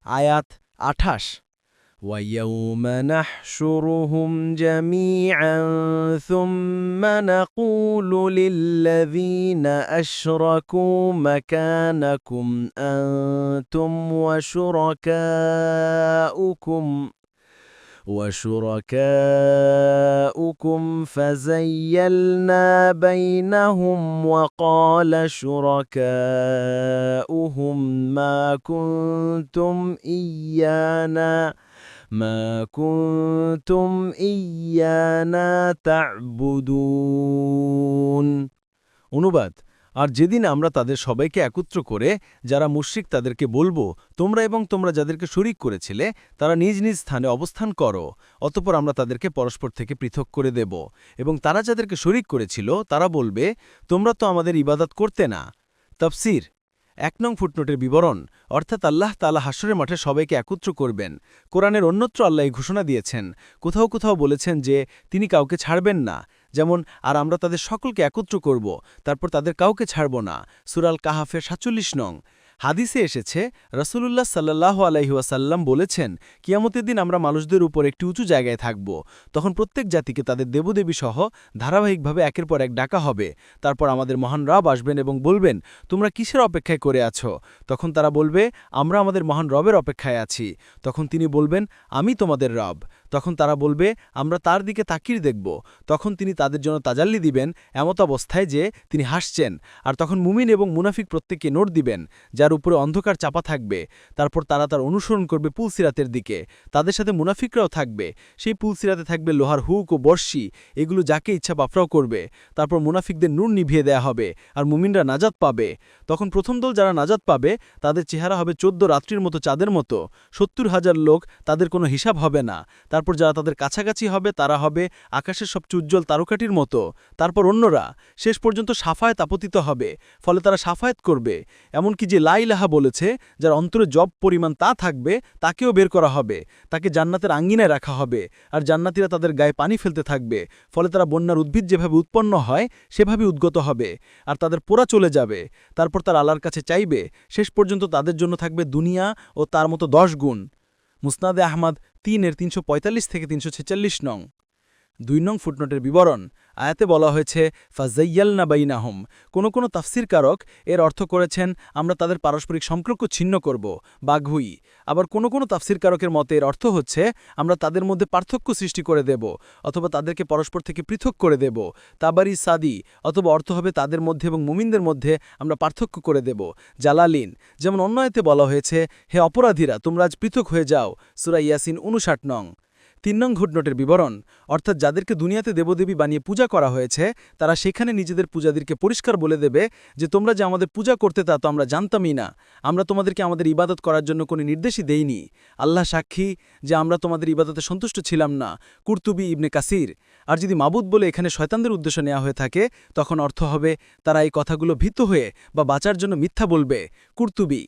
আয়াত ২৮ وَيَوْمَ نَحْشُرُهُمْ جَمِيعًا ثُمَّ نَقُولُ لِلَّذِينَ أَشْرَكُوا مَكَانَكُمْ أَنْتُمْ وشركاؤكم فزيلنا بينهم وقال شركاؤهم ما كنتم إيانا تعبدون। অনুবাদ, আর যেদিন আমরা তাদের সবাইকে একত্র করে যারা মুশরিক তাদেরকে বলবো, তোমরা এবং তোমরা যাদেরকে শরীক করেছিলে তারা নিজ নিজ স্থানে অবস্থান করো, অতঃপর আমরা তাদেরকে পরস্পর থেকে পৃথক করে দেব। এবং তারা যাদেরকে শরীক করেছিল তারা বলবে, তোমরা তো আমাদের ইবাদত করতে না। তাফসীর ১ নং ফুটনোটের বিবরণ, অর্থাৎ আল্লাহ তাআলা হাশরের মাঠে সবাইকে একত্র করবেন। কোরআনের অন্যত্র আল্লাহ এই ঘোষণা দিয়েছেন, কোথাও কোথাও বলেছেন যে তিনি কাউকে ছাড়বেন না, যেমন আর আমরা তাদের সকলকে একত্র করব, তারপর তাদের কাউকে ছাড়ব না, সূরা আল কাহাফের ৪৭ নং। হাদিসে এসেছে রাসূলুল্লাহ সাল্লাল্লাহু আলাইহি ওয়াসাল্লাম বলেছেন, কিয়ামতের দিন আমরা মানুষদের উপর একটি উঁচু জায়গায় থাকব। তখন প্রত্যেক জাতিকে তাদের দেবদেবী সহ ধারাবাহিকভাবে একের পর এক ডাকা হবে। তারপর আমাদের মহান রব আসবেন এবং বলবেন, তোমরা কিসের অপেক্ষায় করে আছো? তখন তারা বলবে, আমরা আমাদের মহান রবের অপেক্ষায় আছি। তখন তিনি বলবেন, আমি তোমাদের রব। তখন তারা বলবে, আমরা তার দিকে তাকিয়ে দেখব। তখন তিনি তাদের জন্য তাজাল্লি দিবেন এমত অবস্থায় যে তিনি হাসছেন। আর তখন মুমিন এবং মুনাফিক প্রত্যেককে নোট দিবেন, যার উপরে অন্ধকার চাপা থাকবে। তারপর তারা তার অনুসরণ করবে পুলসিরাতের দিকে। তাদের সাথে মুনাফিকরাও থাকবে। সেই পুলসিরাতে থাকবে লোহার হুক ও বর্ষি, এগুলো যাকে ইচ্ছা পাফরাও করবে। তারপর মুনাফিকদের নূর নিভিয়ে দেয়া হবে, আর মুমিনরা নাজাত পাবে। তখন প্রথম দল যারা নাজাত পাবে তাদের চেহারা হবে ১৪ রাত্রির মতো চাঁদের মতো, ৭০,০০০ লোক, তাদের কোনো হিসাব হবে না। তারপর যারা তাদের কাছাকাছি হবে তারা হবে আকাশের সবচেয়ে উজ্জ্বল তারকাটির মতো। তারপর অন্যরা শেষ পর্যন্ত সাফায়াত আপতিত হবে, ফলে তারা সাফায়াত করবে। এমনকি যে লা ইলাহা বলেছে, যার অন্তরে জব পরিমাণ তা থাকবে, তাকেও বের করা হবে, তাকে জান্নাতের আঙ্গিনায় রাখা হবে। আর জান্নাতীরা তাদের গায়ে পানি ফেলতে থাকবে, ফলে তারা বন্যার উদ্ভিদ যেভাবে উৎপন্ন হয় সেভাবে উদ্গত হবে, আর তাদের পোড়া চলে যাবে। তারপর তারা আল্লাহর কাছে চাইবে, শেষ পর্যন্ত তাদের জন্য থাকবে দুনিয়া ও তার মতো ১০ গুণ। মুসনাদে আহমদ ৩-৩৪৫ থেকে ৩৪৬ নং। ২ নং ফুটনোটের বিবরণ, আয়াতে বলা হয়েছে ফাযাইয়ালনা বাইনাহুম। কোনো তাফসীরকারক এর অর্থ করেছেন, আমরা তাদের পারস্পরিক সম্পর্ক ছিন্ন করব বা ঘুই। আবার কোনো তাফসীরকারকের মতে এর অর্থ হচ্ছে, আমরা তাদের মধ্যে পার্থক্য সৃষ্টি করে দেব, অথবা তাদেরকে পরস্পর থেকে পৃথক করে দেব। তাবারি সাদি, অথবা অর্থ হবে তাদের মধ্যে এবং মুমিনদের মধ্যে আমরা পার্থক্য করে দেব। জালালিন, যেমন অন্য আয়াতে বলা হয়েছে, হে অপরাধীরা, তোমরা আজ পৃথক হয়ে যাও, সূরা ইয়াসিন ৫৯ নং। ৩ নং ফুটনোটের বিবরণ, অর্থাৎ যাদেরকে দুনিয়াতে দেবদেবী বানিয়ে পূজা করা হয়েছে তারা সেখানে নিজেদের পূজাদীরকে পরিষ্কার বলে দেবে যে, তোমরা যে আমাদের পূজা করতে তা তো আমরা জানতামই না, আমরা তোমাদেরকে আমাদের ইবাদত করার জন্য কোনো নির্দেশই দেইনি। আল্লাহ সাক্ষী যে আমরা তোমাদের ইবাদতে সন্তুষ্ট ছিলাম না। কুরতুবী ইবনে কাসির। আর যদি মাবুদ বলে এখানে শয়তানদের উদ্দেশ্য নেওয়া হয়ে থাকে, তখন অর্থ হবে তারা এই কথাগুলো ভীত হয়ে বা বাঁচার জন্য মিথ্যা বলবে। কুরতুবী।